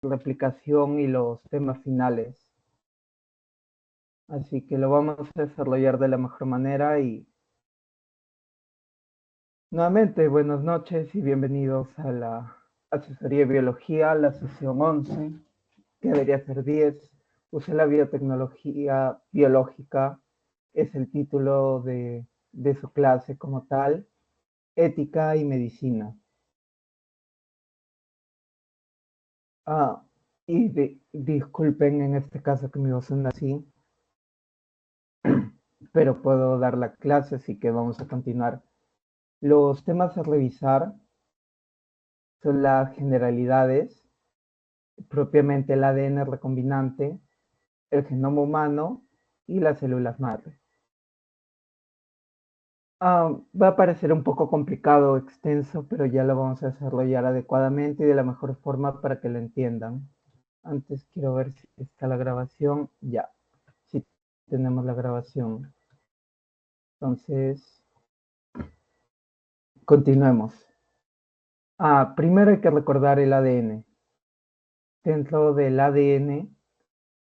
replicación y los temas finales. Así que lo vamos a desarrollar de la mejor manera y nuevamente buenas noches y bienvenidos a la asesoría de biología, la sesión 11, que debería ser 10. Use la biotecnología biológica, es el título de su clase como tal, ética y medicina. Ah, disculpen en este caso que mi voz suena así, pero puedo dar la clase, así que vamos a continuar. Los temas a revisar son las generalidades, propiamente el ADN recombinante, el genoma humano y las células madre. Va a parecer un poco complicado o extenso, pero ya lo vamos a desarrollar adecuadamente y de la mejor forma para que lo entiendan. Antes quiero ver si está la grabación. Ya, sí tenemos la grabación. Entonces, continuemos. Primero hay que recordar el ADN. Dentro del ADN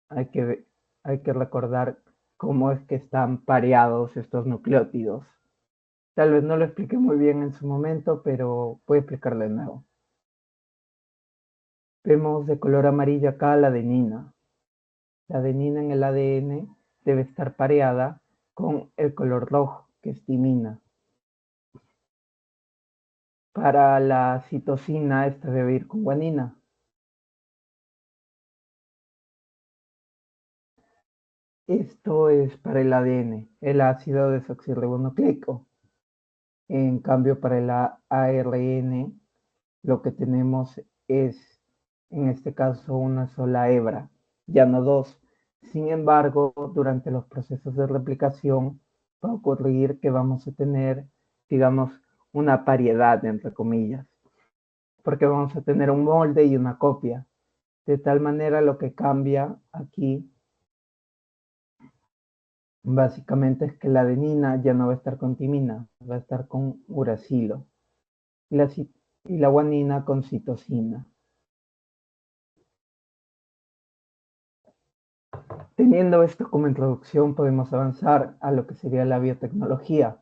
hay que, hay que recordar cómo es que están pareados estos nucleótidos. Tal vez no lo expliqué muy bien en su momento, pero voy a explicarlo de nuevo. Vemos de color amarillo acá la adenina. La adenina en el ADN debe estar pareada con el color rojo, que es timina. Para la citosina, esta debe ir con guanina. Esto es para el ADN, el ácido desoxirribonucleico. En cambio, para el ARN, lo que tenemos es, en este caso, una sola hebra, ya no dos. Sin embargo, durante los procesos de replicación va a ocurrir que vamos a tener, digamos, una paridad, entre comillas, porque vamos a tener un molde y una copia. De tal manera, lo que cambia aquí básicamente es que la adenina ya no va a estar con timina, va a estar con uracilo y la guanina con citosina. Teniendo esto como introducción, podemos avanzar a lo que sería la biotecnología.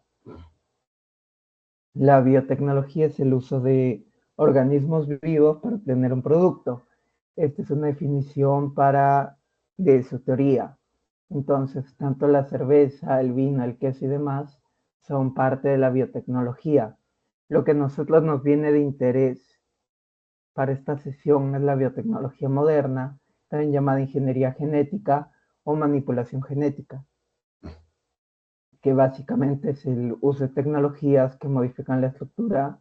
La biotecnología es el uso de organismos vivos para obtener un producto. Esta es una definición de su teoría. Entonces, tanto la cerveza, el vino, el queso y demás son parte de la biotecnología. Lo que a nosotros nos viene de interés para esta sesión es la biotecnología moderna, también llamada ingeniería genética o manipulación genética, que básicamente es el uso de tecnologías que modifican la estructura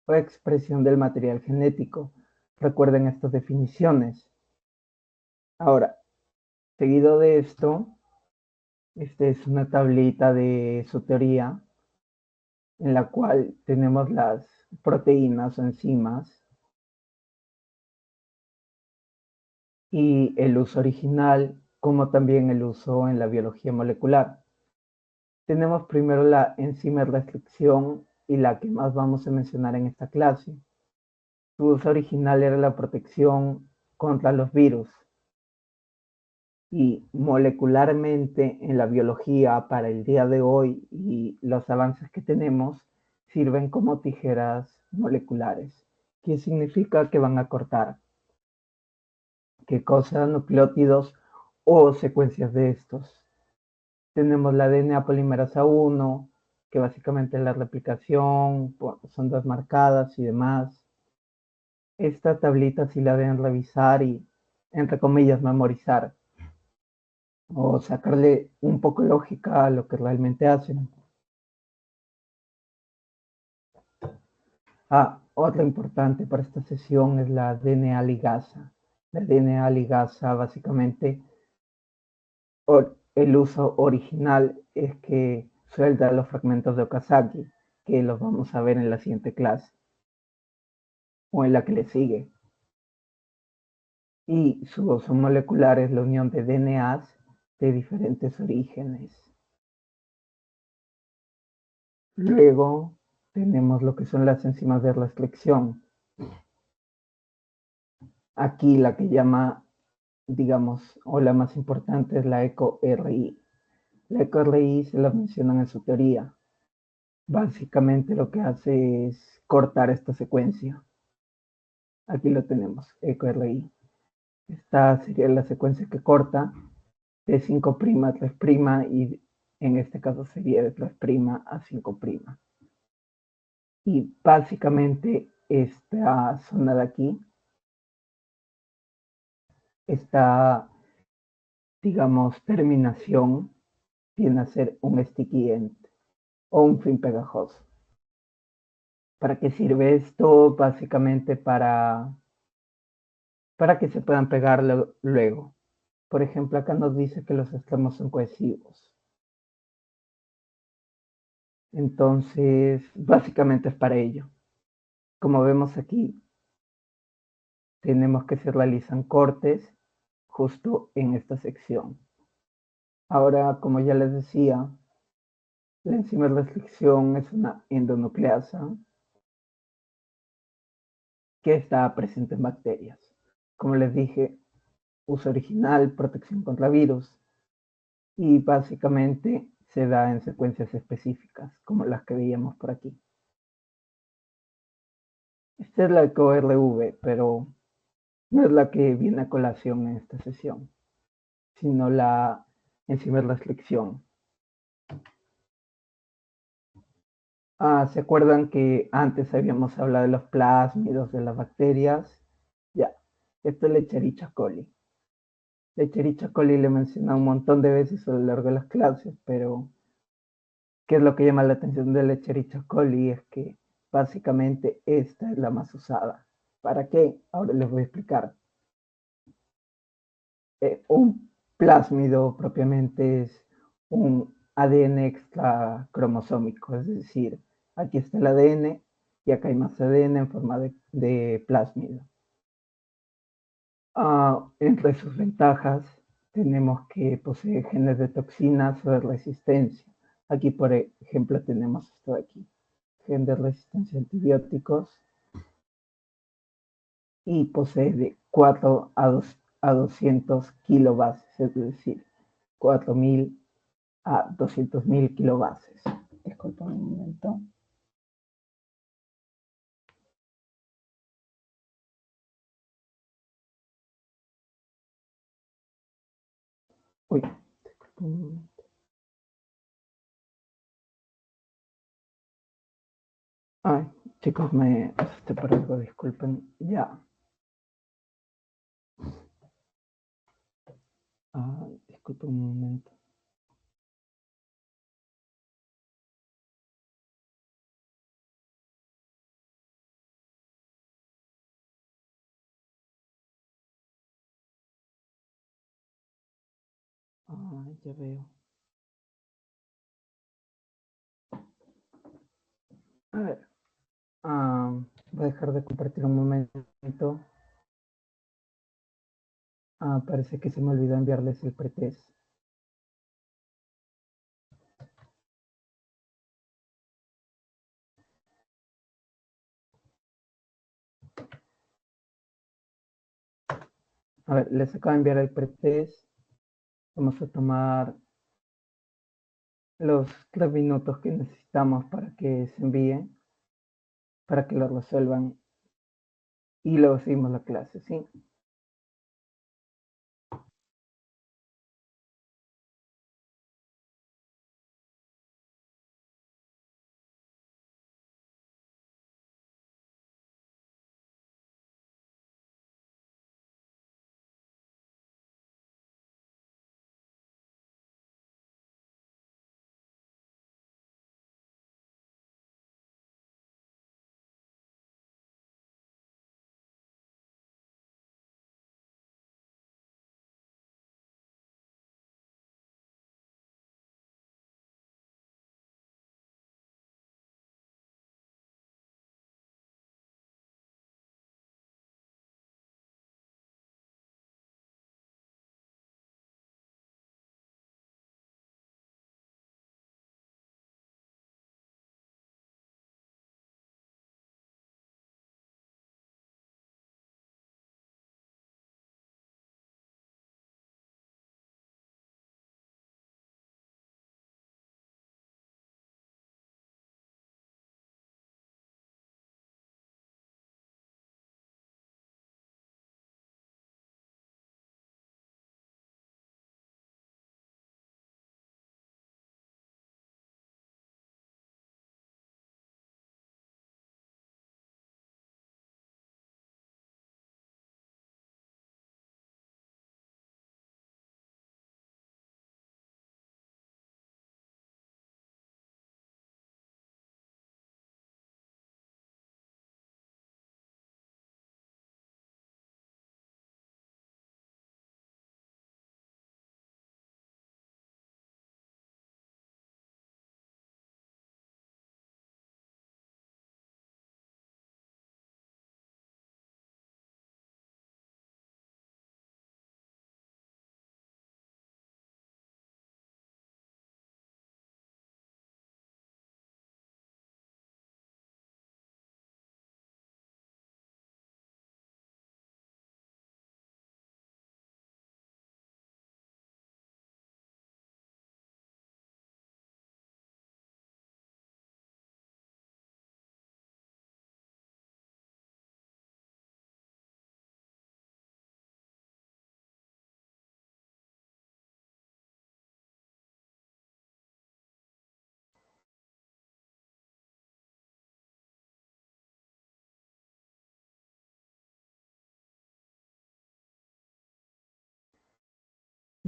o expresión del material genético. Recuerden estas definiciones. Ahora, seguido de esto, esta es una tablita de su teoría en la cual tenemos las proteínas o enzimas y el uso original, como también el uso en la biología molecular. Tenemos primero la enzima de restricción y la que más vamos a mencionar en esta clase. Su uso original era la protección contra los virus y molecularmente en la biología para el día de hoy y los avances que tenemos sirven como tijeras moleculares, que significa que van a cortar qué cosa, nucleótidos o secuencias de estos. Tenemos la DNA polimerasa 1, que básicamente es la replicación, son dos marcadas y demás. Esta tablita sí la deben revisar y, entre comillas, memorizar o sacarle un poco de lógica a lo que realmente hacen. Otra importante para esta sesión es la DNA ligasa. La DNA ligasa básicamente el uso original es que suelta los fragmentos de Okazaki, que los vamos a ver en la siguiente clase o en la que le sigue. Y su uso molecular es la unión de DNAs de diferentes orígenes. Luego tenemos lo que son las enzimas de restricción. Aquí la que llama, digamos, o la más importante es la EcoRI. La EcoRI se la mencionan en su teoría. Básicamente lo que hace es cortar esta secuencia. Aquí lo tenemos, EcoRI. Esta sería la secuencia que corta de 5' a 3' y en este caso sería de 3' a 5'. Y básicamente esta zona de aquí, esta, digamos, terminación viene a ser un sticky end o un fin pegajoso. ¿Para qué sirve esto? Básicamente para que se puedan pegar luego. Por ejemplo, acá nos dice que los extremos son cohesivos. Entonces, básicamente es para ello. Como vemos aquí, tenemos que se realizan cortes justo en esta sección. Ahora, como ya les decía, la enzima de restricción es una endonucleasa que está presente en bacterias. Como les dije, uso original, protección contra virus, y básicamente se da en secuencias específicas, como las que veíamos por aquí. Esta es la EcoRV, pero no es la que viene a colación en esta sesión, sino la enzima de restricción. ¿Se acuerdan que antes habíamos hablado de los plásmidos, de las bacterias? Ya, esto es Lecherichia coli. Lecherichia coli le he mencionado un montón de veces a lo largo de las clases, pero ¿qué es lo que llama la atención de Lecherichia coli? Es que básicamente esta es la más usada. ¿Para qué? Ahora les voy a explicar. Un plásmido propiamente es un ADN extracromosómico, es decir, aquí está el ADN y acá hay más ADN en forma de plásmido. Entre sus ventajas tenemos que posee genes de toxinas o de resistencia. Aquí, por ejemplo, tenemos esto de aquí, gen de resistencia a antibióticos, y posee de 4 a 200 kilobases, es decir, 4000 a 200.000 kilobases. Disculpa un momento. Uy, disculpa un momento. Ay, chicos, me asusté por algo, disculpen. Ya. Disculpen un momento. Ya veo. A ver, voy a dejar de compartir un momento. Parece que se me olvidó enviarles el pretest. A ver, les acabo de enviar el pretest. Vamos a tomar los 3 minutos que necesitamos para que se envíe, para que lo resuelvan y luego seguimos la clase, ¿sí?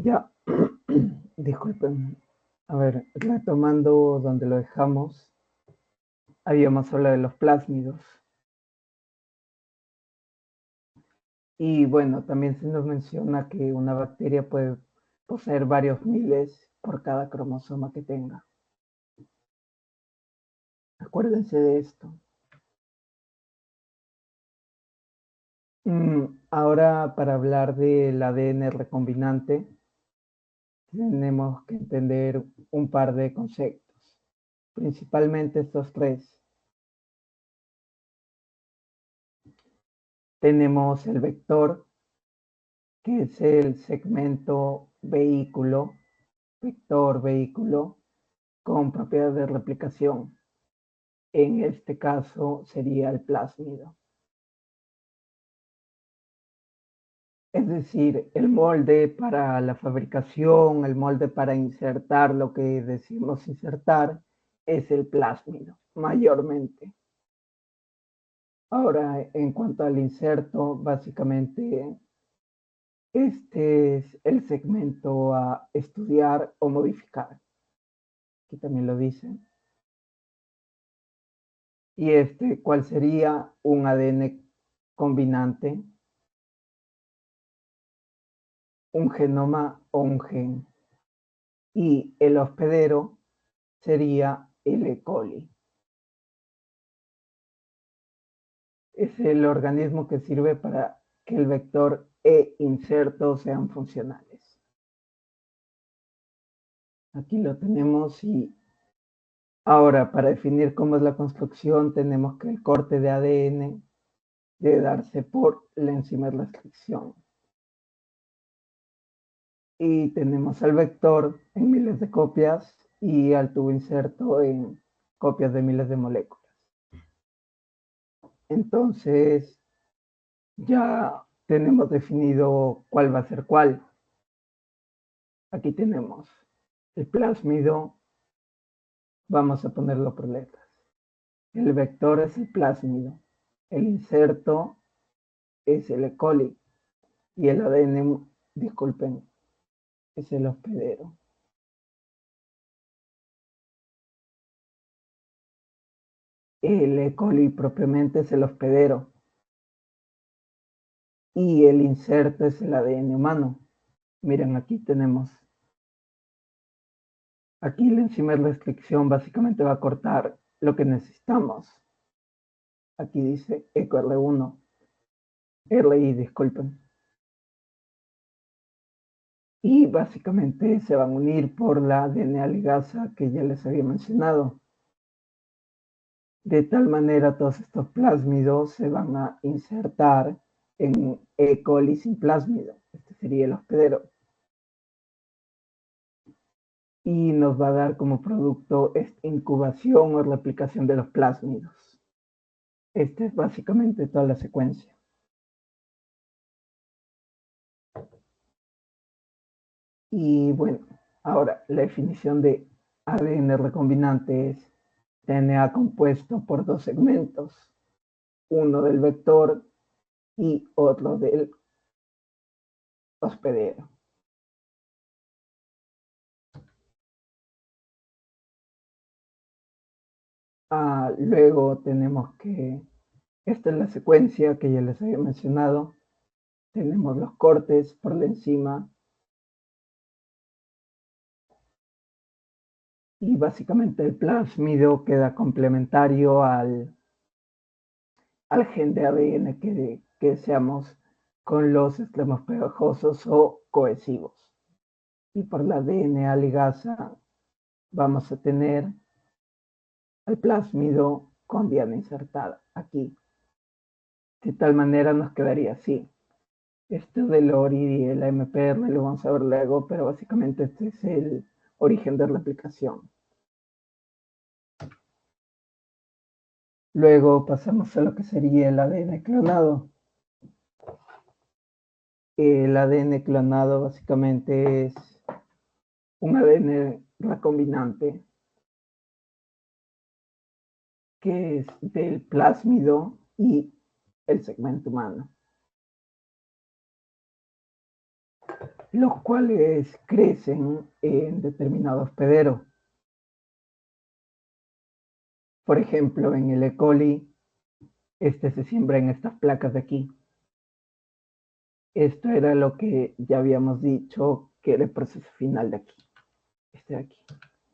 Ya, disculpen. A ver, retomando donde lo dejamos, habíamos hablado de los plásmidos. Y bueno, también se nos menciona que una bacteria puede poseer varios miles por cada cromosoma que tenga. Acuérdense de esto. Ahora, para hablar del ADN recombinante, tenemos que entender un par de conceptos, principalmente estos tres. Tenemos el vector, que es el segmento vector vehículo, con propiedades de replicación. En este caso sería el plásmido. Es decir, el molde para la fabricación, el molde para insertar lo que decimos insertar, es el plásmido, mayormente. Ahora, en cuanto al inserto, básicamente este es el segmento a estudiar o modificar. Aquí también lo dice. Y ¿cuál sería un ADN combinante? Un genoma o un gen. Y el hospedero sería el E. coli. Es el organismo que sirve para que el vector e inserto sean funcionales. Aquí lo tenemos y ahora para definir cómo es la construcción tenemos que el corte de ADN debe darse por la enzima de restricción. Y tenemos al vector en miles de copias y al tubo inserto en copias de miles de moléculas. Entonces, ya tenemos definido cuál va a ser cuál. Aquí tenemos el plásmido, vamos a ponerlo por letras. El vector es el plásmido, el inserto es el E. coli y el ADN, disculpen, es el hospedero. El E. coli propiamente es el hospedero y el inserto es el ADN humano. Miren, aquí tenemos, aquí la enzima de restricción básicamente va a cortar lo que necesitamos. Aquí dice eco R1, RI, disculpen. Y básicamente se van a unir por la DNA ligasa que ya les había mencionado. De tal manera todos estos plásmidos se van a insertar en E. coli sin plásmido. Este sería el hospedero. Y nos va a dar como producto esta incubación o replicación de los plásmidos. Esta es básicamente toda la secuencia. Y bueno, ahora la definición de ADN recombinante es DNA compuesto por dos segmentos, uno del vector y otro del hospedero. Luego tenemos que, esta es la secuencia que ya les había mencionado, tenemos los cortes por la enzima y básicamente el plásmido queda complementario al gen de ADN que deseamos con los extremos pegajosos o cohesivos. Y por la DNA ligasa vamos a tener al plásmido con diana insertada aquí. De tal manera nos quedaría así. Esto del ORI y el AMPR lo vamos a ver luego, pero básicamente este es el origen de replicación. Luego pasamos a lo que sería el ADN clonado. El ADN clonado básicamente es un ADN recombinante que es del plásmido y el segmento humano. los cuales crecen en determinado hospedero. Por ejemplo, en el E. coli, se siembra en estas placas de aquí. Esto era lo que ya habíamos dicho que era el proceso final de aquí, de aquí.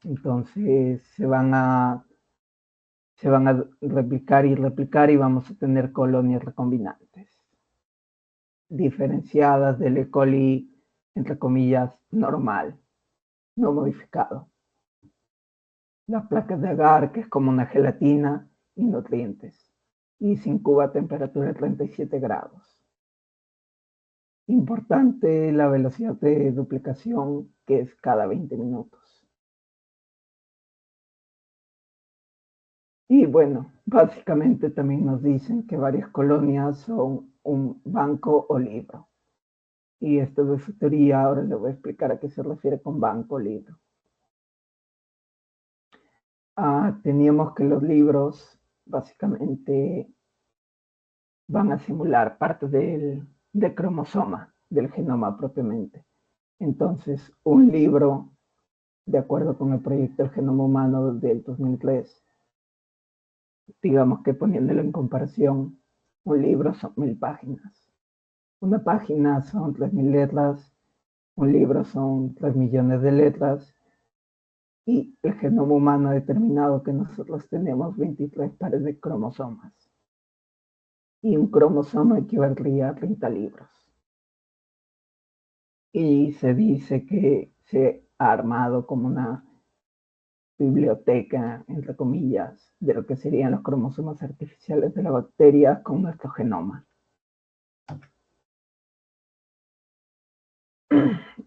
Entonces se van a replicar y vamos a tener colonias recombinantes, diferenciadas del E. coli, entre comillas, normal, no modificado. Las placas de agar, que es como una gelatina, y nutrientes, y se incuba a temperatura de 37 grados. Importante la velocidad de duplicación, que es cada 20 minutos. Y bueno, básicamente también nos dicen que varias colonias son un banco o libro. Y esto es su teoría, ahora le voy a explicar a qué se refiere con banco o libro. Teníamos que los libros básicamente van a simular parte del cromosoma, del genoma propiamente. Entonces, un libro, de acuerdo con el proyecto del genoma humano del 2003, digamos que poniéndolo en comparación, un libro son 1000 páginas. Una página son 3000 letras, un libro son 3 millones de letras, y el genoma humano ha determinado que nosotros tenemos 23 pares de cromosomas. Y un cromosoma equivaldría a 30 libros. Y se dice que se ha armado como una biblioteca, entre comillas, de lo que serían los cromosomas artificiales de la bacteria con nuestro genoma.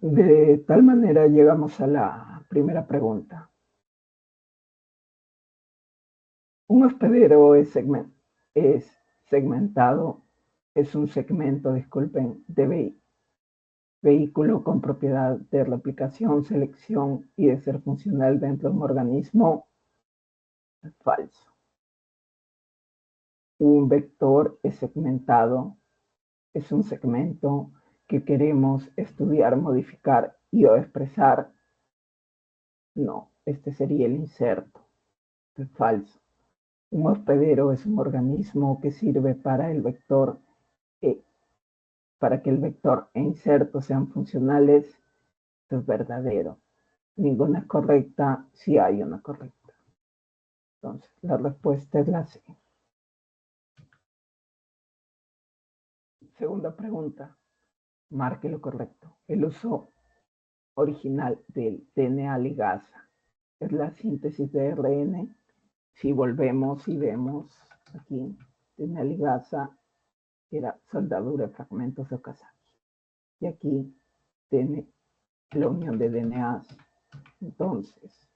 De tal manera llegamos a la primera pregunta. Un hospedero es segmentado, es un segmento, disculpen, de vehículo con propiedad de replicación, selección y de ser funcional dentro de un organismo. Falso. Un vector es segmentado, es un segmento que queremos estudiar, modificar y o expresar. No, este sería el inserto. Es falso. Un hospedero es un organismo que sirve para el vector, para que el vector e inserto sean funcionales. Esto es verdadero. Ninguna es correcta si hay una correcta. Entonces, la respuesta es la C. Segunda pregunta. Marque lo correcto. El uso original del DNA ligasa es la síntesis de ARN. Si volvemos y vemos aquí, DNA ligasa era soldadura de fragmentos de Okazaki. Y aquí tiene la unión de DNAs. Entonces,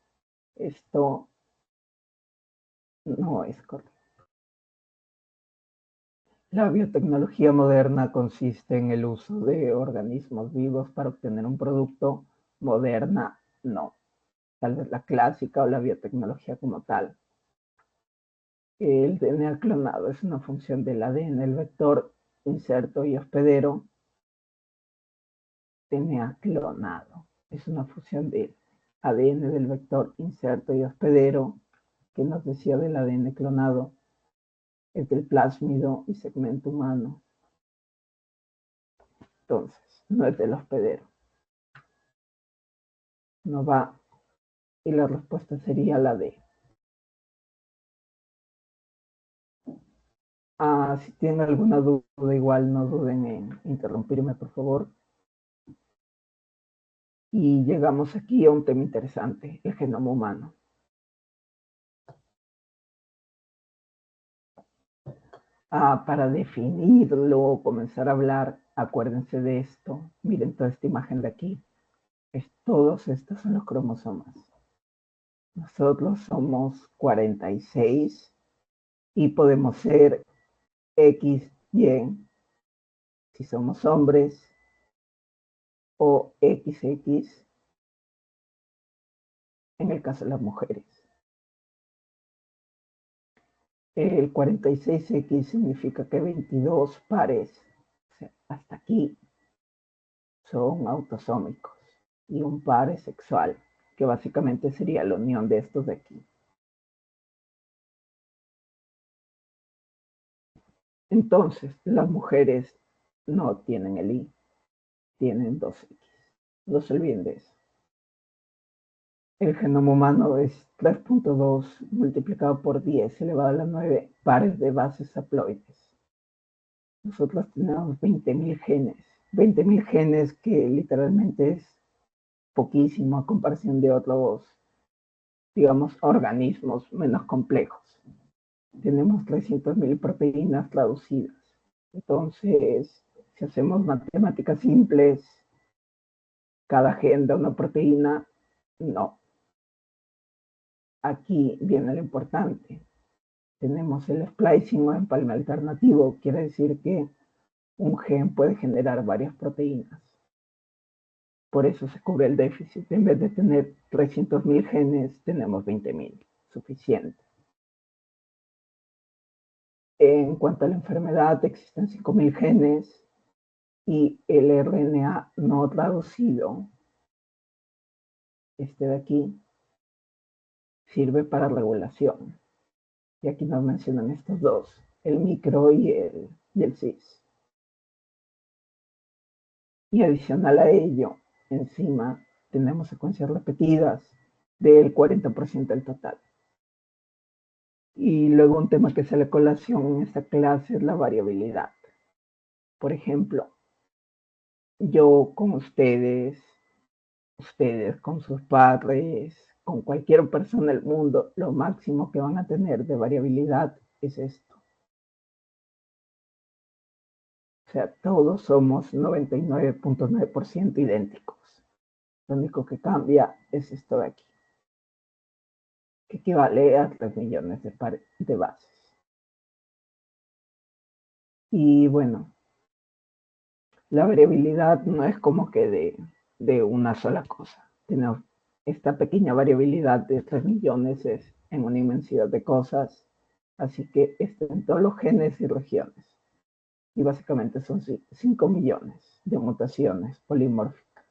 esto no es correcto. La biotecnología moderna consiste en el uso de organismos vivos para obtener un producto. Moderna, no. Tal vez la clásica o la biotecnología como tal. El DNA clonado es una función del ADN, el vector, inserto y hospedero. DNA clonado es una función del ADN del vector, inserto y hospedero, que nos decía del ADN clonado, es del plásmido y segmento humano. Entonces, no es del hospedero. No va. Y la respuesta sería la D. Si tienen alguna duda, igual no duden en interrumpirme, por favor. Y llegamos aquí a un tema interesante, el genoma humano. Para definirlo, comenzar a hablar, acuérdense de esto. Miren toda esta imagen de aquí. Todos estos son los cromosomas. Nosotros somos 46 y podemos ser X, Y, si somos hombres, o XX en el caso de las mujeres. El 46X significa que 22 pares, o sea, hasta aquí, son autosómicos y un par es sexual, que básicamente sería la unión de estos de aquí. Entonces, las mujeres no tienen el I, tienen 2X. No se olviden de eso. El genoma humano es 3.2 multiplicado por 10 elevado a la 9 pares de bases haploides. Nosotros tenemos 20.000 genes. 20.000 genes que literalmente es poquísimo a comparación de otros, digamos, organismos menos complejos. Tenemos 300.000 proteínas traducidas. Entonces, si hacemos matemáticas simples, cada gen de una proteína, no. Aquí viene lo importante. Tenemos el splicing o empalme alternativo, quiere decir que un gen puede generar varias proteínas. Por eso se cubre el déficit. En vez de tener 300.000 genes, tenemos 20.000, suficiente. En cuanto a la enfermedad, existen 5.000 genes y el RNA no traducido, este de aquí, sirve para regulación. Y aquí nos mencionan estos dos, el micro y el cis. Y adicional a ello, encima tenemos secuencias repetidas del 40% del total. Y luego un tema que sale a colación en esta clase es la variabilidad. Por ejemplo, yo con ustedes, ustedes con sus padres, con cualquier persona del mundo, lo máximo que van a tener de variabilidad es esto. O sea, todos somos 99.9% idénticos. Lo único que cambia es esto de aquí, que equivale a 3 millones de bases. Y bueno, la variabilidad no es como que de una sola cosa. Tenemos esta pequeña variabilidad de 3 millones es en una inmensidad de cosas, así que está en todos los genes y regiones. Y básicamente son 5 millones de mutaciones polimórficas.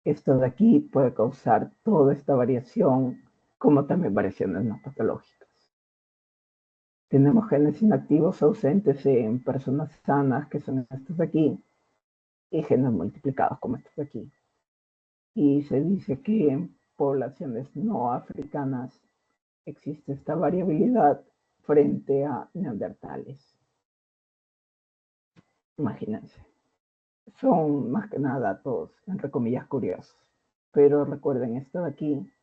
Esto de aquí puede causar toda esta variación, como también variaciones no patológicas. Tenemos genes inactivos ausentes en personas sanas, que son estos de aquí, y genes multiplicados, como estos de aquí. Y se dice que en poblaciones no africanas existe esta variabilidad frente a neandertales. Imagínense. Son más que nada datos, entre comillas, curiosos. Pero recuerden esto de aquí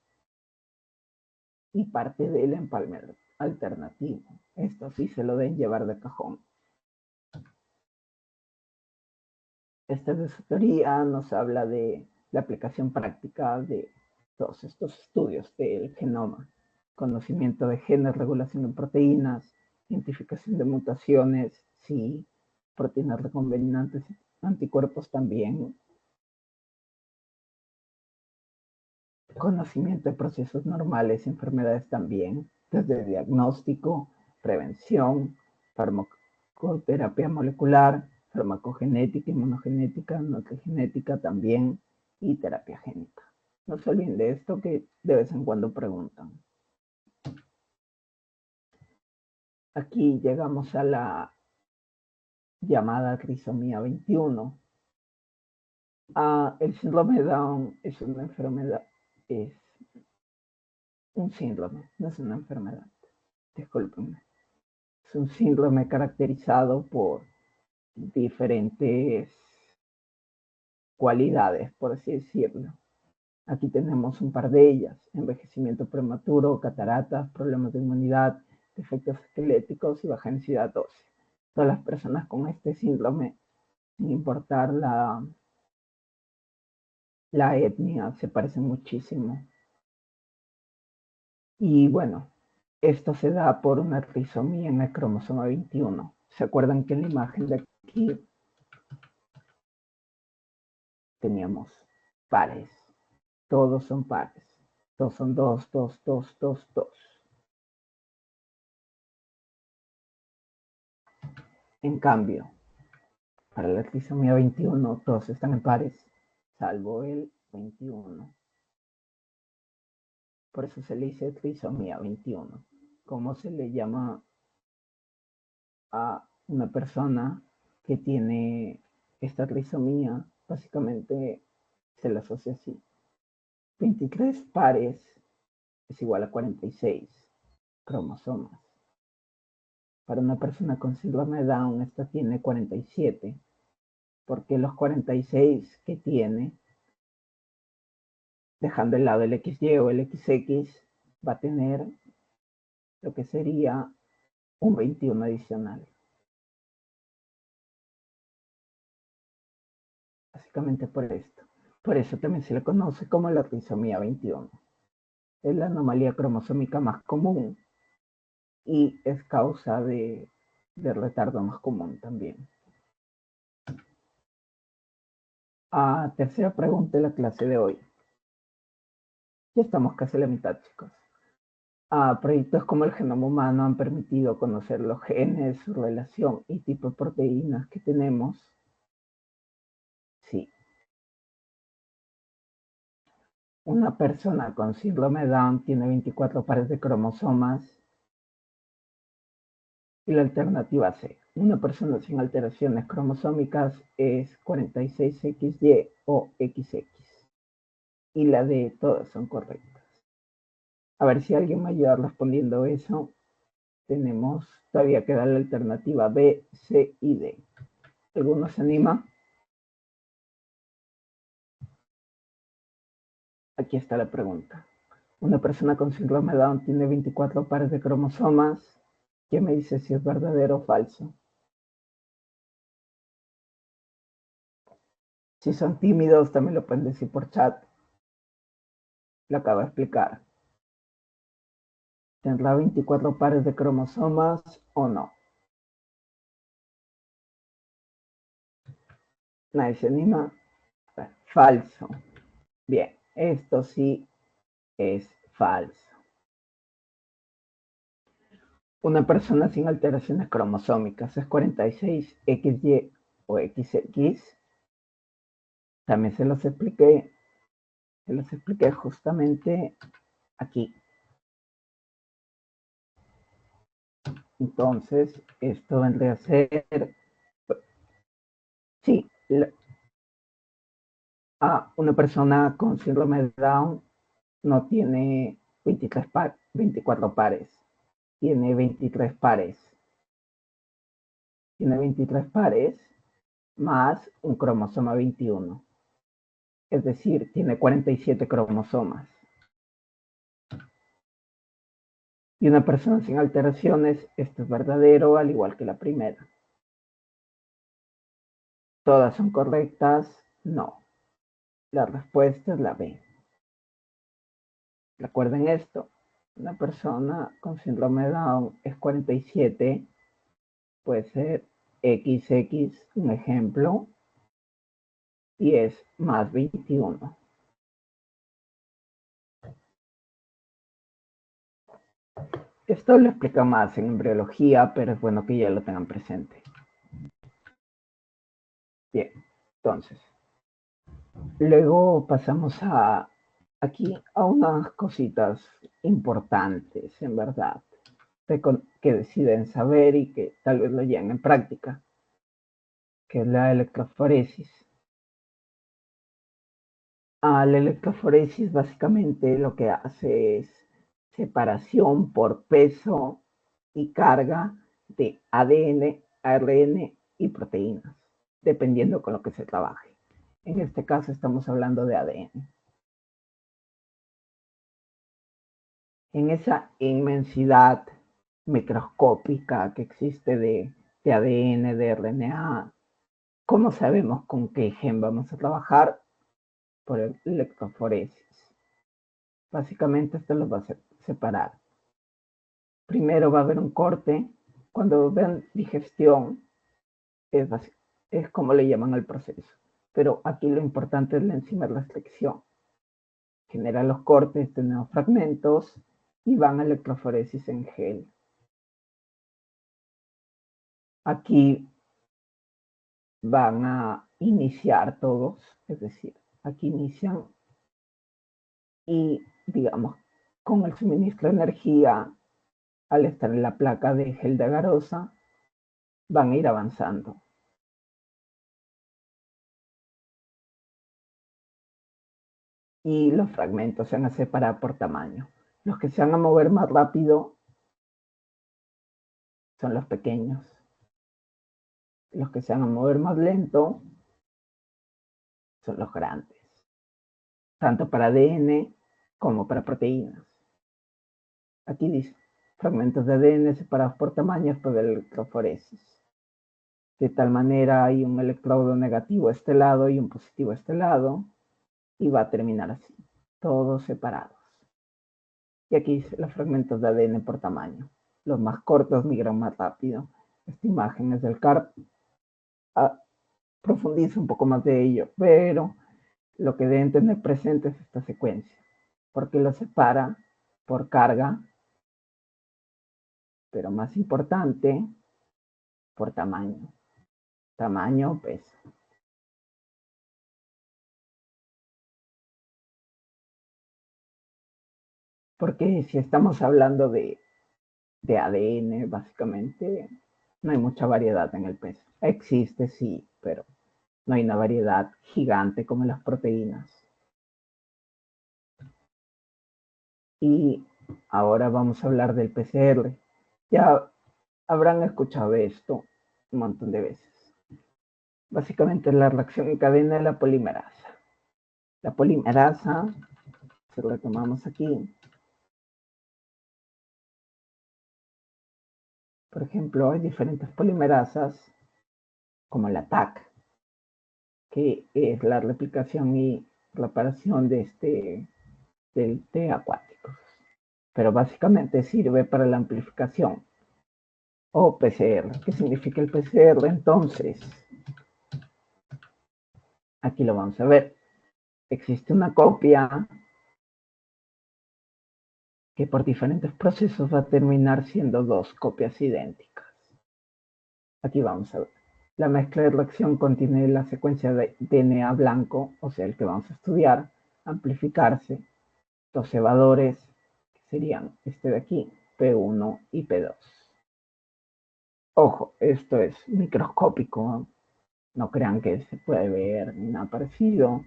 y parte del empalme alternativo. Esto sí se lo deben llevar de cajón. Esta de su teoría nos habla de la aplicación práctica de todos estos estudios del genoma, conocimiento de genes, regulación de proteínas, identificación de mutaciones, sí, proteínas recombinantes, anticuerpos también, conocimiento de procesos normales, enfermedades también, desde diagnóstico, prevención, farmacoterapia molecular, farmacogenética, inmunogenética, nutrigenética también y terapia génica. No se olviden de esto que de vez en cuando preguntan. Aquí llegamos a la llamada trisomía 21. El síndrome de Down es una enfermedad, es un síndrome, no es una enfermedad. Discúlpenme. Es un síndrome caracterizado por diferentes cualidades, por así decirlo. Aquí tenemos un par de ellas: envejecimiento prematuro, cataratas, problemas de inmunidad, defectos esqueléticos y baja densidad ósea. Todas las personas con este síndrome, sin importar la etnia, se parecen muchísimo. Y bueno, esto se da por una trisomía en el cromosoma 21. ¿Se acuerdan que en la imagen de aquí teníamos pares? Todos son pares. Todos son 2, 2, 2, 2, 2. En cambio, Para la trisomía 21 todos están en pares, salvo el 21. Por eso se le dice trisomía 21. ¿Cómo se le llama a una persona que tiene esta trisomía? Básicamente se le asocia así. 23 pares es igual a 46 cromosomas. Para una persona con síndrome de Down, esta tiene 47, porque los 46 que tiene, dejando de lado el XY o el XX, va a tener lo que sería un 21 adicional. Básicamente por esto. Por eso también se le conoce como la trisomía 21. Es la anomalía cromosómica más común y es causa de retardo más común también. Tercera pregunta de la clase de hoy. Ya estamos casi a la mitad, chicos. Proyectos como el genoma humano han permitido conocer los genes, su relación y tipo de proteínas que tenemos. Sí. Una persona con síndrome de Down tiene 24 pares de cromosomas. Y la alternativa C. Una persona sin alteraciones cromosómicas es 46XY o XX. Y la D, todas son correctas. A ver si alguien me ayuda respondiendo eso. Todavía queda la alternativa B, C y D. ¿Alguno se anima? Aquí está la pregunta. Una persona con síndrome de Down tiene 24 pares de cromosomas. ¿Quién me dice si es verdadero o falso? Si son tímidos, también lo pueden decir por chat. Lo acabo de explicar. ¿Tendrá 24 pares de cromosomas o no? Nadie se anima. Falso. Bien, esto sí es falso. Una persona sin alteraciones cromosómicas es 46XY o XX. También se los expliqué justamente aquí. Entonces, esto vendría a ser, sí, una persona con síndrome de Down no tiene 24 pares, tiene 23 pares. Tiene 23 pares más un cromosoma 21. Es decir, tiene 47 cromosomas. Y una persona sin alteraciones, esto es verdadero, al igual que la primera. ¿Todas son correctas? No. La respuesta es la B. Recuerden esto. Una persona con síndrome de Down es 47, puede ser XX, un ejemplo, y es más 21. Esto lo explica más en embriología, pero es bueno que ya lo tengan presente. Bien, entonces, luego pasamos aquí a unas cositas importantes, en verdad, que deciden saber y que tal vez lo lleven en práctica, que es la electroforesis. La electroforesis básicamente lo que hace es separación por peso y carga de ADN, ARN y proteínas, dependiendo con lo que se trabaje. En este caso estamos hablando de ADN. En esa inmensidad microscópica que existe de ADN, de RNA, ¿cómo sabemos con qué gen vamos a trabajar? Por electroforesis. Básicamente esto los va a separar. Primero va a haber un corte. Cuando vean digestión, es como le llaman al proceso. Pero aquí lo importante es la enzima restricción. Genera los cortes, tenemos fragmentos y van a electroforesis en gel. Aquí van a iniciar todos, es decir, aquí inician y, digamos, con el suministro de energía, al estar en la placa de gel de agarosa, van a ir avanzando. Y los fragmentos se van a separar por tamaño. Los que se van a mover más rápido son los pequeños. Los que se van a mover más lento son los grandes, tanto para ADN como para proteínas. Aquí dice, fragmentos de ADN separados por tamaños por electroforesis. De tal manera hay un electrodo negativo a este lado y un positivo a este lado, y va a terminar así, todos separados. Y aquí dice los fragmentos de ADN por tamaño. Los más cortos migran más rápido. Esta imagen es del CARP. Profundiza un poco más de ello, pero lo que deben tener presente es esta secuencia, porque lo separa por carga, pero más importante, por tamaño. Tamaño, peso. Porque si estamos hablando de ADN, básicamente, no hay mucha variedad en el peso. Existe, sí, pero no hay una variedad gigante como en las proteínas. Y ahora vamos a hablar del PCR. Ya habrán escuchado esto un montón de veces. Básicamente es la reacción en cadena de la polimerasa. La polimerasa, si retomamos aquí, por ejemplo, hay diferentes polimerasas, como la TAC, que es la replicación y reparación del T acuático. Pero básicamente sirve para la amplificación. O PCR. ¿Qué significa el PCR? Entonces, aquí lo vamos a ver. Existe una copia que por diferentes procesos va a terminar siendo dos copias idénticas. Aquí vamos a ver. La mezcla de reacción contiene la secuencia de DNA blanco, o sea, el que vamos a estudiar, amplificarse, dos cebadores, que serían este de aquí, P1 y P2. Ojo, esto es microscópico, no crean que se puede ver ni nada parecido.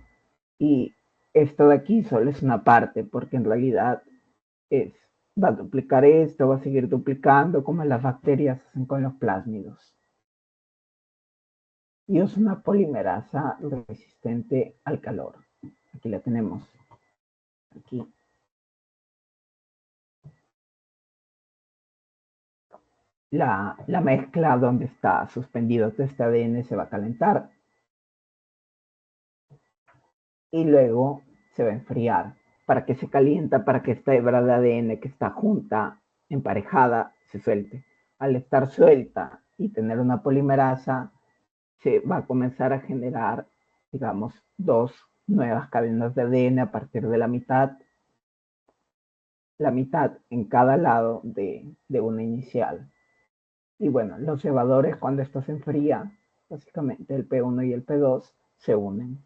Y esto de aquí solo es una parte, porque en realidad es, va a duplicar esto, va a seguir duplicando, como las bacterias hacen con los plásmidos. Y es una polimerasa resistente al calor. Aquí la tenemos. Aquí. La mezcla donde está suspendido este ADN se va a calentar y luego se va a enfriar. ¿Para que se calienta? Para que esta hebra de ADN que está junta, emparejada, se suelte. Al estar suelta y tener una polimerasa, se va a comenzar a generar, digamos, dos nuevas cadenas de ADN a partir de la mitad en cada lado de una inicial. Y bueno, los cebadores, cuando esto se enfría, básicamente el P1 y el P2 se unen.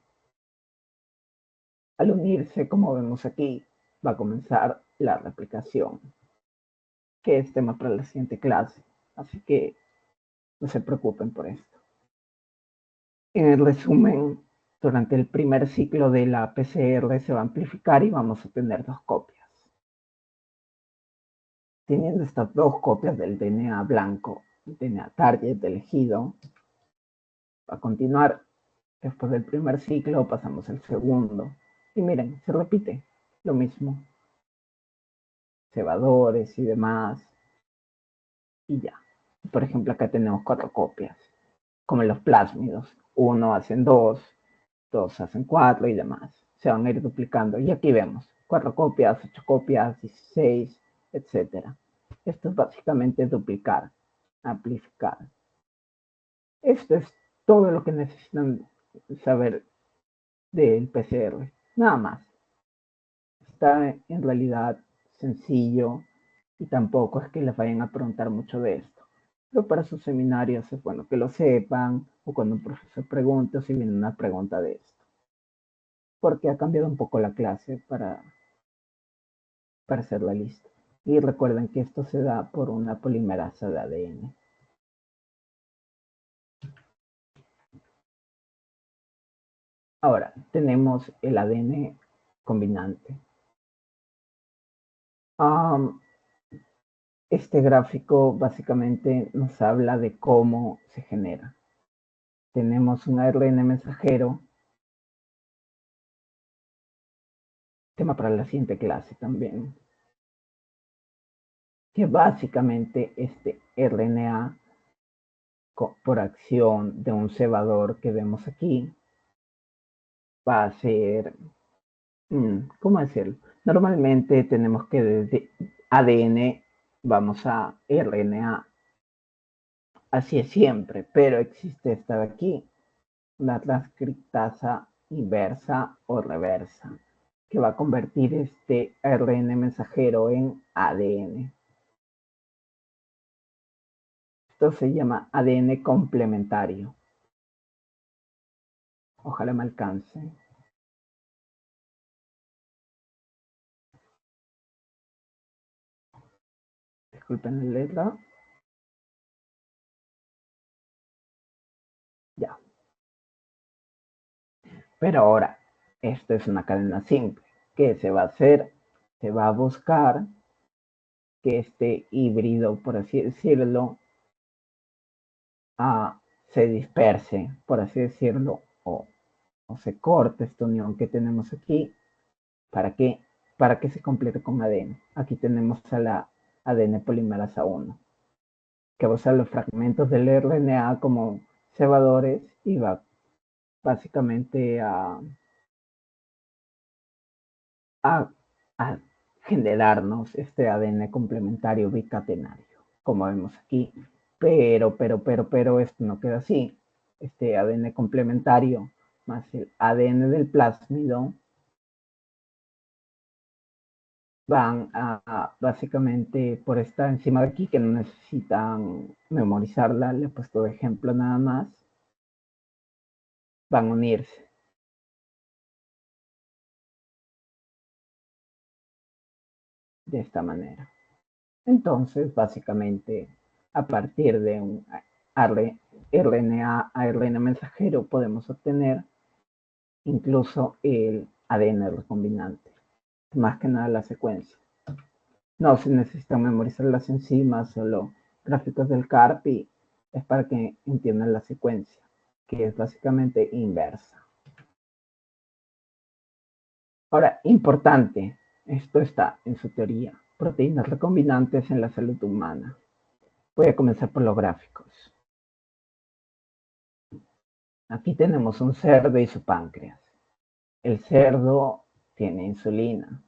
Al unirse, como vemos aquí, va a comenzar la replicación, que es tema para la siguiente clase. Así que no se preocupen por esto. En el resumen, durante el primer ciclo de la PCR se va a amplificar y vamos a tener dos copias. Teniendo estas dos copias del DNA blanco, el DNA target elegido, va a continuar. Después del primer ciclo pasamos al segundo. Y miren, se repite lo mismo. Cebadores y demás. Y ya. Por ejemplo, acá tenemos cuatro copias. Como en los plásmidos. Uno hacen dos hacen cuatro y demás. Se van a ir duplicando. Y aquí vemos cuatro copias, 8 copias, 16, etcétera. Esto es básicamente duplicar, amplificar. Esto es todo lo que necesitan saber del PCR. Nada más. Está en realidad sencillo y tampoco es que les vayan a preguntar mucho de esto. pero para sus seminarios es bueno que lo sepan, o cuando un profesor pregunte, o si viene una pregunta de esto, porque ha cambiado un poco la clase para hacerla lista. Y recuerden que esto se da por una polimerasa de ADN. Ahora, tenemos el ADN combinante. Este gráfico básicamente nos habla de cómo se genera. Tenemos un ARN mensajero, tema para la siguiente clase también, que básicamente este RNA por acción de un cebador que vemos aquí va a ser, ¿cómo decirlo? Normalmente tenemos que desde ADN vamos a RNA, así es siempre, pero existe esta de aquí, la transcriptasa inversa o reversa, que va a convertir este ARN mensajero en ADN. Esto se llama ADN complementario. Ojalá me alcance. Disculpen el letra. Ya. Pero ahora, esto es una cadena simple. ¿Qué se va a hacer? Se va a buscar que este híbrido, por así decirlo, se disperse, por así decirlo, o se corte esta unión que tenemos aquí. ¿Para qué? Para que se complete con ADN. Aquí tenemos a la ADN polimerasa 1, que va a usar los fragmentos del RNA como cebadores y va básicamente a, a generarnos este ADN complementario bicatenario, como vemos aquí. Pero esto no queda así. Este ADN complementario más el ADN del plásmido van básicamente por esta enzima de aquí que no necesitan memorizarla, le he puesto de ejemplo nada más, van a unirse de esta manera. Entonces, básicamente, a partir de un RNA a RNA mensajero podemos obtener incluso el ADN recombinante, más que nada la secuencia. No se necesitan memorizar las enzimas, solo gráficos del CARPI es para que entiendan la secuencia, que es básicamente inversa. Ahora, importante, esto está en su teoría, proteínas recombinantes en la salud humana. Voy a comenzar por los gráficos. Aquí tenemos un cerdo y su páncreas. El cerdo tiene insulina.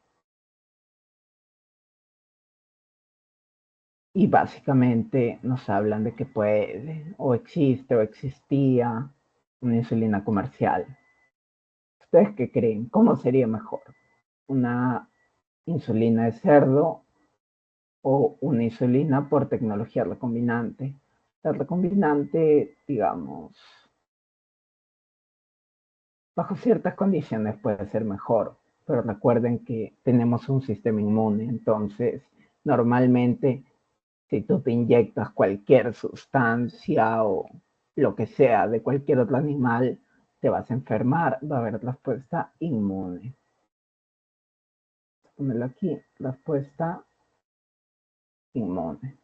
Y básicamente nos hablan de que puede, o existe, o existía una insulina comercial. ¿Ustedes qué creen? ¿Cómo sería mejor? ¿Una insulina de cerdo o una insulina por tecnología recombinante? La recombinante, digamos, bajo ciertas condiciones puede ser mejor, pero recuerden que tenemos un sistema inmune, entonces normalmente si tú te inyectas cualquier sustancia o lo que sea de cualquier otro animal, te vas a enfermar, va a haber respuesta inmune. Ponerlo aquí, respuesta inmune.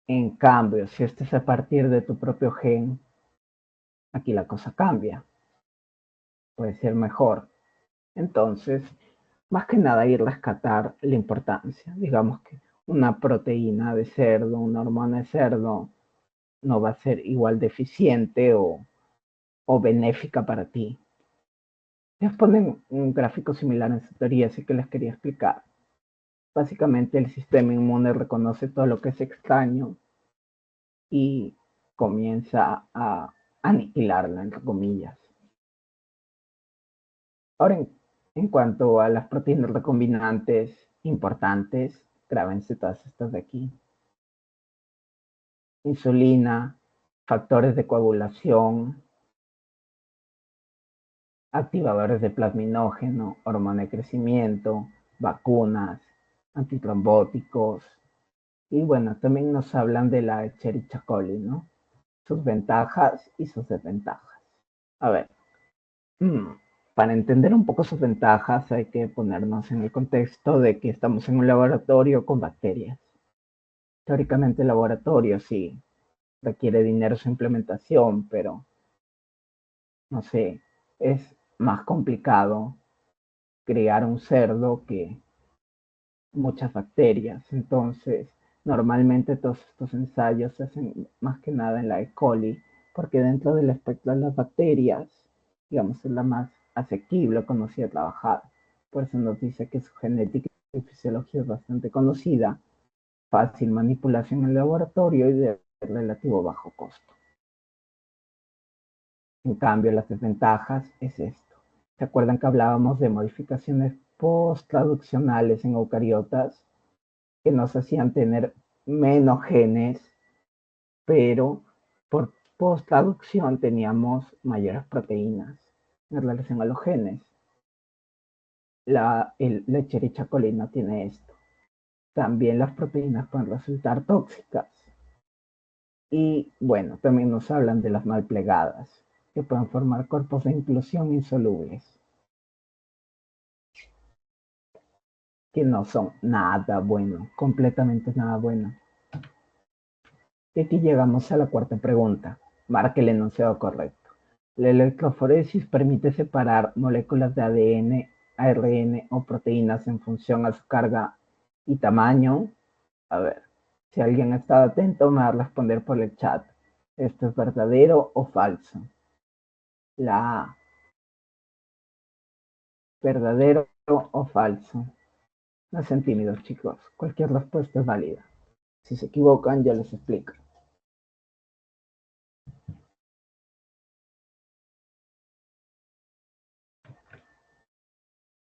En cambio, si esto es a partir de tu propio gen, aquí la cosa cambia, puede ser mejor. Entonces, más que nada ir a rescatar la importancia. Digamos que una proteína de cerdo, una hormona de cerdo, no va a ser igual de eficiente o benéfica para ti. Les ponen un gráfico similar en su teoría, así que les quería explicar. Básicamente el sistema inmune reconoce todo lo que es extraño y comienza a aniquilarla, entre comillas. Ahora, en cuanto a las proteínas recombinantes, importantes, grábense todas estas de aquí. Insulina, factores de coagulación, activadores de plasminógeno, hormona de crecimiento, vacunas, antitrombóticos. Y bueno, también nos hablan de la Escherichia coli, ¿no? Sus ventajas y sus desventajas. A ver, para entender un poco sus ventajas hay que ponernos en el contexto de que estamos en un laboratorio con bacterias. Teóricamente el laboratorio sí requiere dinero su implementación, pero no sé, es más complicado crear un cerdo que muchas bacterias. Entonces, normalmente todos estos ensayos se hacen más que nada en la E. coli, porque dentro del espectro de las bacterias, digamos, es la más asequible, conocida, trabajada. Por eso nos dice que su genética y fisiología es bastante conocida, fácil manipulación en el laboratorio y de relativo bajo costo. En cambio, las desventajas es esto. ¿Se acuerdan que hablábamos de modificaciones post-traduccionales en eucariotas que nos hacían tener menos genes, pero por post-traducción teníamos mayores proteínas en relación a los genes? La Escherichia coli no tiene esto. También las proteínas pueden resultar tóxicas. Y bueno, también nos hablan de las malplegadas, que pueden formar cuerpos de inclusión insolubles, que no son nada bueno, completamente nada bueno. Y aquí llegamos a la cuarta pregunta. Marque el enunciado correcto. La electroforesis permite separar moléculas de ADN, ARN o proteínas en función a su carga y tamaño. A ver, si alguien ha estado atento, me va a responder por el chat. ¿Esto es verdadero o falso? La A, ¿verdadero o falso? No sean tímidos, chicos. Cualquier respuesta es válida. Si se equivocan, ya les explico.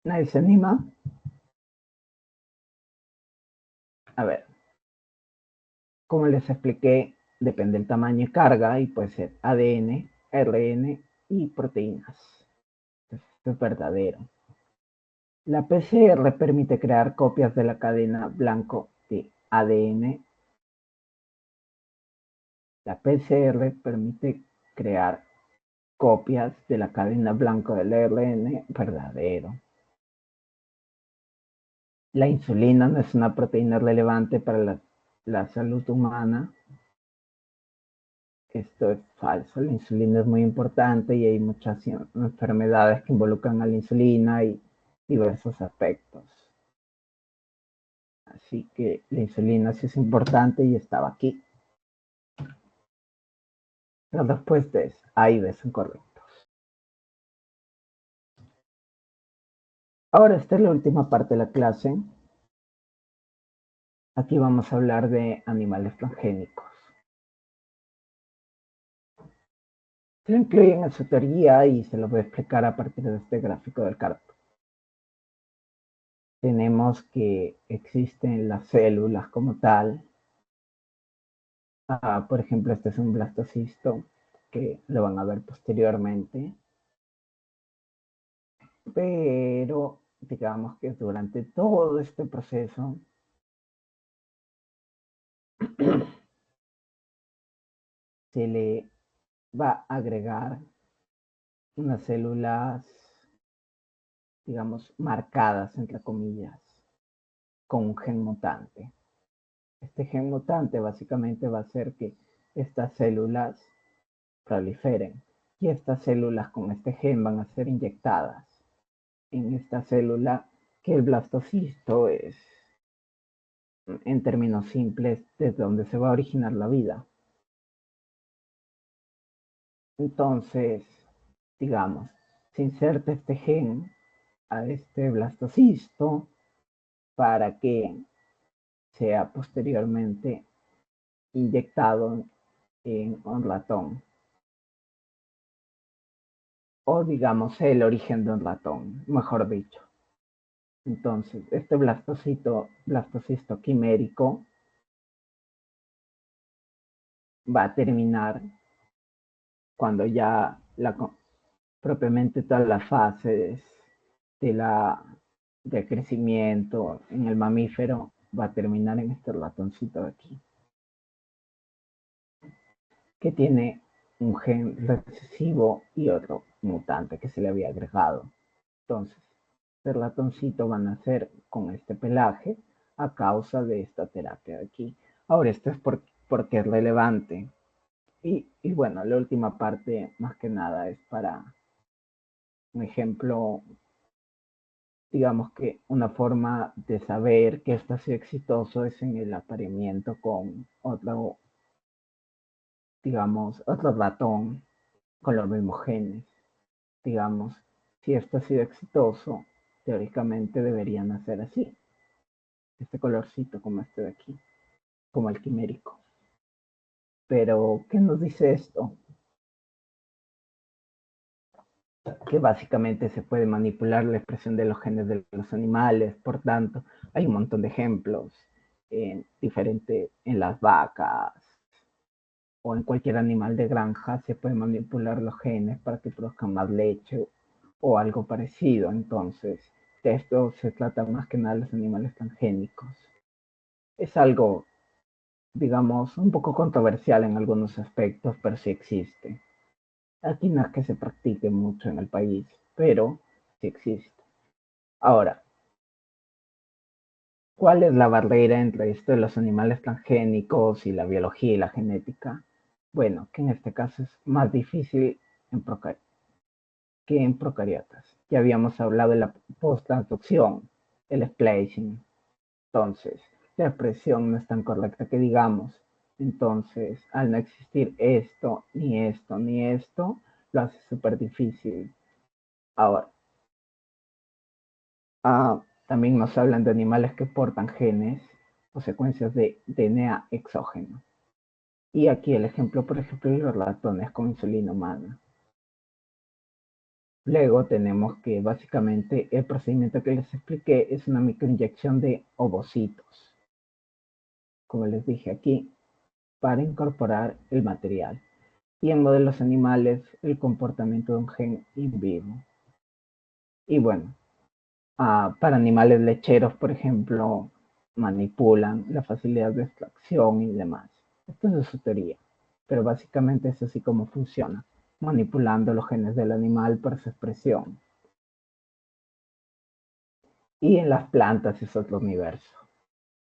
¿Nadie se anima? A ver, como les expliqué, depende del tamaño y carga y puede ser ADN, RN y proteínas. Esto es verdadero. La PCR permite crear copias de la cadena blanco de ADN. La PCR permite crear copias de la cadena blanco del ARN. Verdadero. La insulina no es una proteína relevante para la salud humana. Esto es falso. La insulina es muy importante y hay muchas enfermedades que involucran a la insulina y diversos aspectos. Así que la insulina sí es importante y estaba aquí. La respuesta es A y B son correctos. Ahora esta es la última parte de la clase. Aquí vamos a hablar de animales transgénicos. Se lo incluyen en su teoría y se lo voy a explicar a partir de este gráfico del cartón. Tenemos que existen las células como tal. Por ejemplo, este es un blastocisto que lo van a ver posteriormente. Pero digamos que durante todo este proceso se le va a agregar unas células, digamos, marcadas, entre comillas, con un gen mutante. Este gen mutante básicamente va a hacer que estas células proliferen y estas células con este gen van a ser inyectadas en esta célula que el blastocisto es, en términos simples, desde donde se va a originar la vida. Entonces, digamos, se inserta este gen a este blastocisto para que sea posteriormente inyectado en un ratón. O digamos el origen de un ratón, mejor dicho. Entonces, este blastocisto quimérico va a terminar cuando ya propiamente todas las fases de de crecimiento en el mamífero va a terminar en este ratoncito de aquí, que tiene un gen recesivo y otro mutante que se le había agregado. Entonces, el ratoncito va a nacer con este pelaje a causa de esta terapia de aquí. Ahora, esto es porque es relevante. Y bueno, la última parte, más que nada, es para un ejemplo, digamos que una forma de saber que esto ha sido exitoso es en el apareamiento con otro, digamos, otro ratón con los mismos genes. Digamos, si esto ha sido exitoso, teóricamente deberían hacer así, este colorcito como este de aquí, como el quimérico. Pero, ¿qué nos dice esto? Que básicamente se puede manipular la expresión de los genes de los animales, por tanto, hay un montón de ejemplos en las vacas o en cualquier animal de granja se puede manipular los genes para que produzcan más leche o algo parecido. Entonces, de esto se trata más que nada de los animales transgénicos. Es algo, digamos, un poco controversial en algunos aspectos, pero sí existe. Aquí no es que se practique mucho en el país, pero sí existe. Ahora, ¿cuál es la barrera entre esto de los animales transgénicos y la biología y la genética? Bueno, que en este caso es más difícil en que en procariotas. Ya habíamos hablado de la post-transducción, el splicing. Entonces, la expresión no es tan correcta que digamos. Entonces, al no existir esto, ni esto, ni esto, lo hace súper difícil. Ahora, también nos hablan de animales que portan genes o secuencias de DNA exógeno. Y aquí el ejemplo, por ejemplo, de los ratones con insulina humana. Luego tenemos que básicamente el procedimiento que les expliqué es una microinyección de ovocitos, como les dije aquí, para incorporar el material. Y en modelos animales, el comportamiento de un gen in vivo. Y bueno, para animales lecheros, por ejemplo, manipulan la facilidad de extracción y demás. Esto es de su teoría, pero básicamente es así como funciona, manipulando los genes del animal para su expresión. Y en las plantas es otro universo.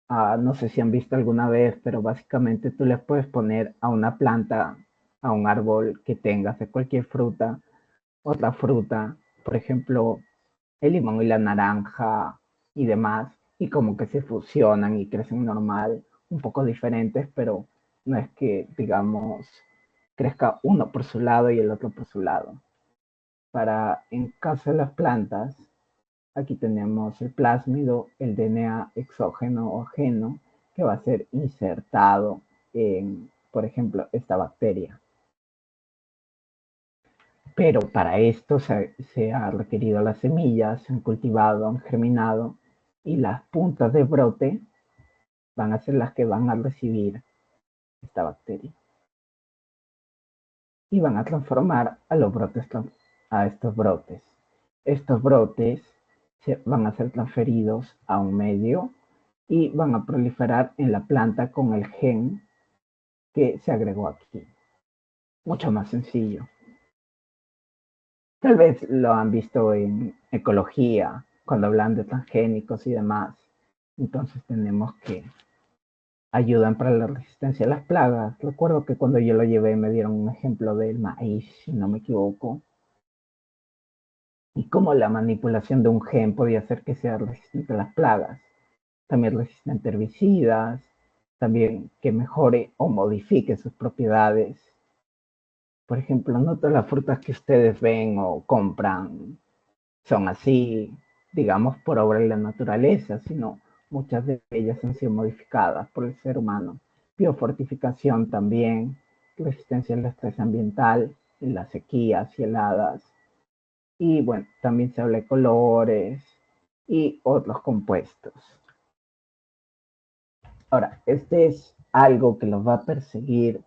No sé si han visto alguna vez, pero básicamente tú le puedes poner a una planta, a un árbol que tengas de cualquier fruta, otra fruta, por ejemplo, el limón y la naranja y demás, y como que se fusionan y crecen normal, un poco diferentes, pero no es que, digamos, crezca uno por su lado y el otro por su lado. Para, en caso de las plantas, aquí tenemos el plásmido, el DNA exógeno o geno, que va a ser insertado en, por ejemplo, esta bacteria. Pero para esto se ha requerido las semillas, se han cultivado, han germinado y las puntas de brote van a ser las que van a recibir esta bacteria y van a transformar a los brotes a estos brotes. Estos brotes van a ser transferidos a un medio y van a proliferar en la planta con el gen que se agregó aquí. Mucho más sencillo. Tal vez lo han visto en ecología, cuando hablan de transgénicos y demás. Entonces tenemos que ayudan para la resistencia a las plagas. Recuerdo que cuando yo lo llevé me dieron un ejemplo del maíz, si no me equivoco, y cómo la manipulación de un gen podía hacer que sea resistente a las plagas. También resistente a herbicidas, también que mejore o modifique sus propiedades. Por ejemplo, no todas las frutas que ustedes ven o compran son así, digamos, por obra de la naturaleza, sino muchas de ellas han sido modificadas por el ser humano. Biofortificación también, resistencia al estrés ambiental, en las sequías y heladas. Y bueno, también se habla de colores, y otros compuestos. Ahora, este es algo que los va a perseguir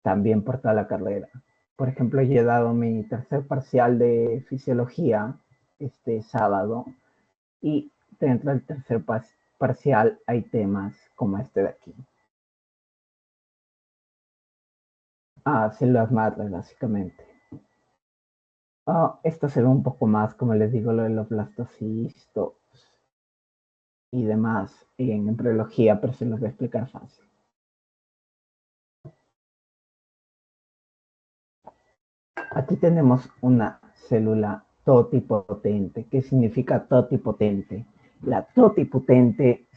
también por toda la carrera. Por ejemplo, yo he dado mi tercer parcial de fisiología este sábado y dentro del tercer parcial hay temas como este de aquí. Células madres, básicamente. Esto se ve un poco más, como les digo, lo de los blastocistos y demás en embriología, pero se los voy a explicar fácil. Aquí tenemos una célula totipotente. ¿Qué significa totipotente? La totipotente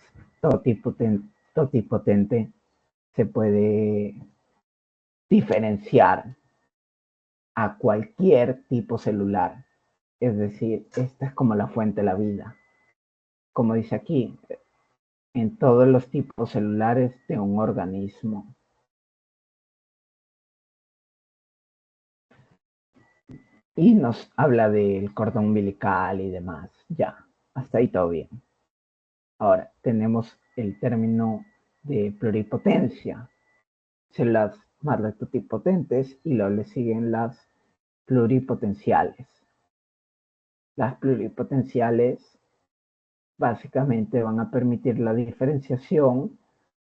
se puede diferenciar a cualquier tipo celular. Es decir, esta es como la fuente de la vida. Como dice aquí, en todos los tipos celulares de un organismo. Y nos habla del cordón umbilical y demás. Ya, hasta ahí todo bien. Ahora, tenemos el término de pluripotencia. Células más totipotentes y luego le siguen las pluripotenciales. Las pluripotenciales básicamente van a permitir la diferenciación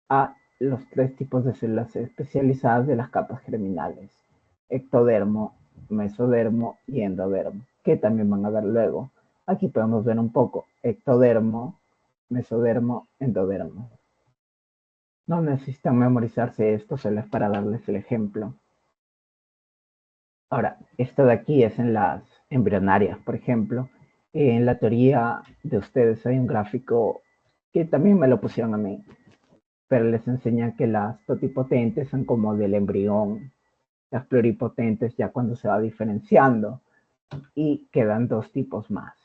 a los tres tipos de células especializadas de las capas germinales: ectodermo, mesodermo y endodermo, que también van a ver luego. Aquí podemos ver un poco ectodermo, mesodermo, endodermo. No necesitan memorizarse esto, solo es para darles el ejemplo. Ahora, esto de aquí es en las embrionarias, por ejemplo. En la teoría de ustedes hay un gráfico que también me lo pusieron a mí, pero les enseñan que las totipotentes son como del embrión, las pluripotentes ya cuando se va diferenciando, y quedan dos tipos más.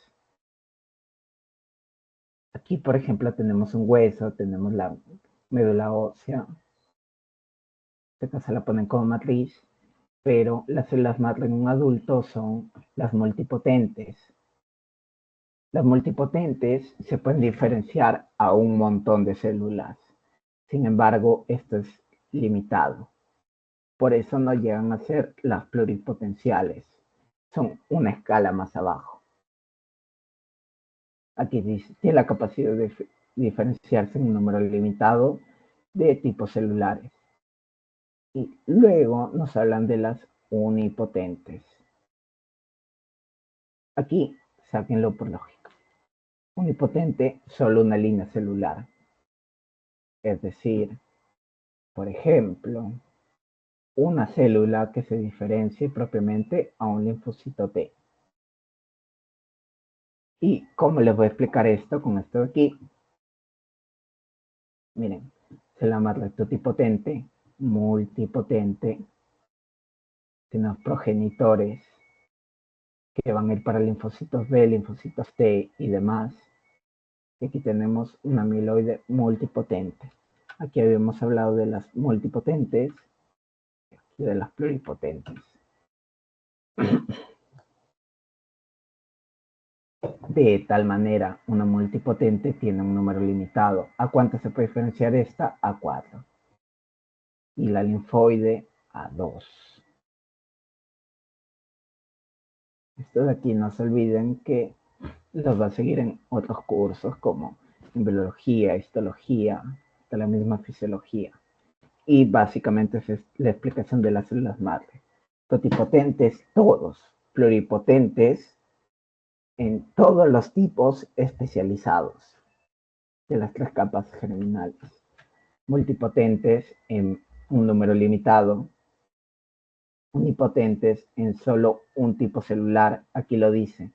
Aquí, por ejemplo, tenemos un hueso, tenemos la médula ósea, esta se la ponen como matriz, pero las células madre en un adulto son las multipotentes. Las multipotentes se pueden diferenciar a un montón de células. Sin embargo, esto es limitado. Por eso no llegan a ser las pluripotenciales. Son una escala más abajo. Aquí dice, tiene la capacidad de diferenciarse en un número limitado de tipos celulares. Y luego nos hablan de las unipotentes. Aquí, sáquenlo por lógica. Unipotente, solo una línea celular. Es decir, por ejemplo, una célula que se diferencie propiamente a un linfocito T. ¿Y cómo les voy a explicar esto con esto de aquí? Miren, célula madre totipotente, multipotente, tenemos progenitores que van a ir para linfocitos B, linfocitos T y demás. Y aquí tenemos un amiloide multipotente. Aquí habíamos hablado de las multipotentes y de las pluripotentes. De tal manera, una multipotente tiene un número limitado. ¿A cuánto se puede diferenciar esta? A 4. Y la linfoide a 2. Esto de aquí no se olviden que los va a seguir en otros cursos como en biología, histología, de la misma fisiología. Y básicamente es la explicación de las células madre. Totipotentes todos, pluripotentes en todos los tipos especializados de las tres capas germinales. Multipotentes en un número limitado, unipotentes en solo un tipo celular, aquí lo dice.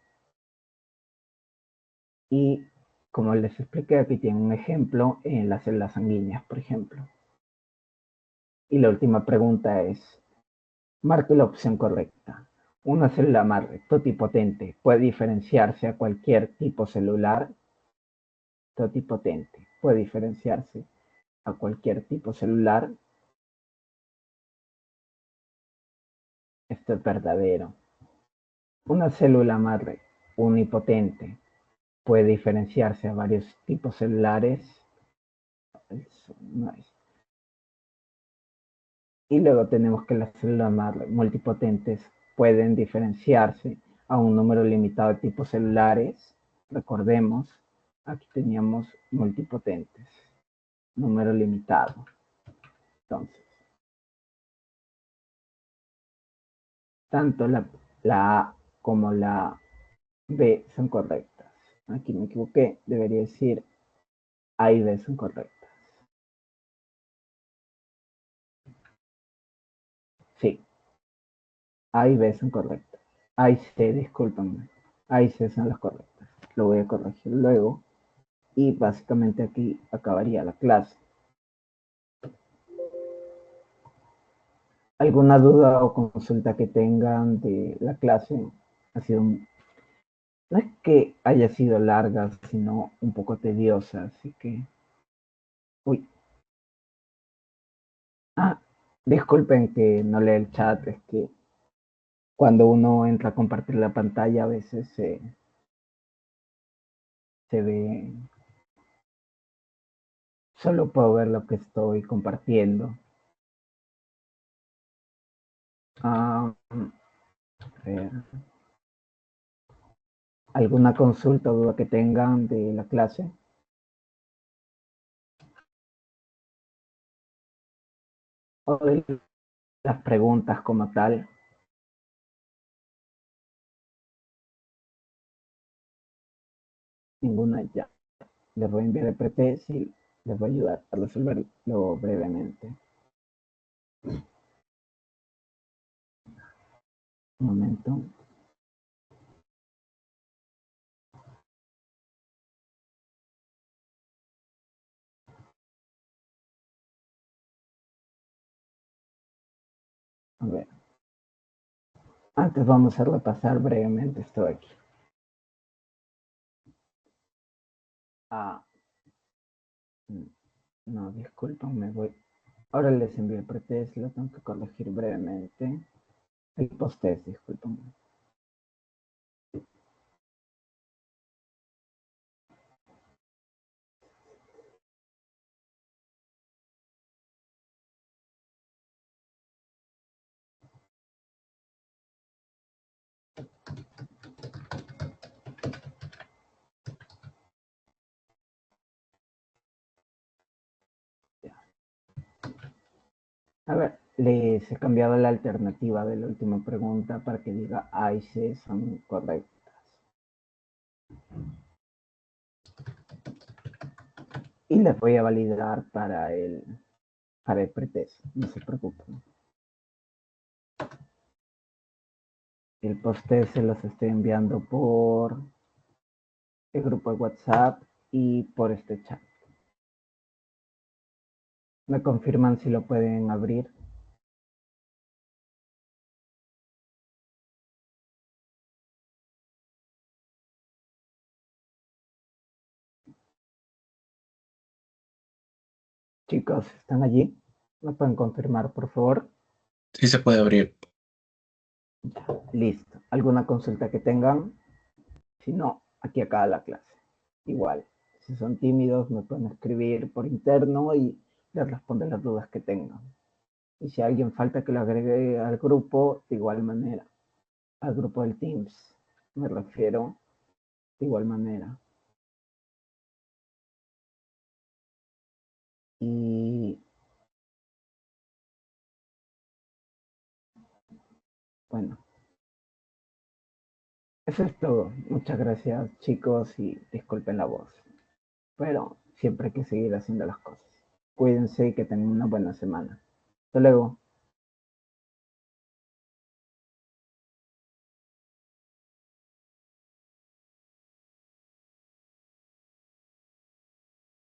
Y como les expliqué, aquí tienen un ejemplo en las células sanguíneas, por ejemplo. Y la última pregunta es, marque la opción correcta. ¿Una célula madre totipotente puede diferenciarse a cualquier tipo celular? Totipotente puede diferenciarse a cualquier tipo celular. Esto es verdadero. Una célula madre unipotente puede diferenciarse a varios tipos celulares. Eso no es. Y luego tenemos que las células multipotentes pueden diferenciarse a un número limitado de tipos celulares. Recordemos, aquí teníamos multipotentes, número limitado. Entonces, tanto la A como la B son correctas. Aquí me equivoqué, debería decir A y B son correctas. Sí, A y B son correctas. A y C, discúlpenme. A y C son las correctas. Lo voy a corregir luego. Y básicamente aquí acabaría la clase. ¿Alguna duda o consulta que tengan de la clase? Ha sido, no es que haya sido larga, sino un poco tediosa, así que... Uy. Ah, disculpen que no lea el chat, es que cuando uno entra a compartir la pantalla a veces se ve, solo puedo ver lo que estoy compartiendo. A ver, ¿alguna consulta o duda que tengan de la clase? O de las preguntas como tal. Ninguna ya. Les voy a enviar el pretest y les voy a ayudar a resolverlo brevemente. Un momento. A ver. Antes vamos a repasar brevemente esto de aquí. Ah, no, disculpen, me voy. Ahora les envío el pretest, lo tengo que corregir brevemente. El post-test, disculpen. A ver, les he cambiado la alternativa de la última pregunta para que diga A y C son correctas. Y les voy a validar para el pretest, no se preocupen. El post-test se los estoy enviando por el grupo de WhatsApp y por este chat. ¿Me confirman si lo pueden abrir? Chicos, ¿están allí? ¿Me pueden confirmar, por favor? Sí se puede abrir. Listo. ¿Alguna consulta que tengan? Si no, aquí acaba la clase. Igual, si son tímidos, me pueden escribir por interno y les respondo las dudas que tengan. Y si alguien falta que lo agregue al grupo, de igual manera, al grupo del Teams, me refiero de igual manera. Y bueno, eso es todo. Muchas gracias, chicos, y disculpen la voz. Pero siempre hay que seguir haciendo las cosas. Cuídense y que tengan una buena semana. Hasta luego.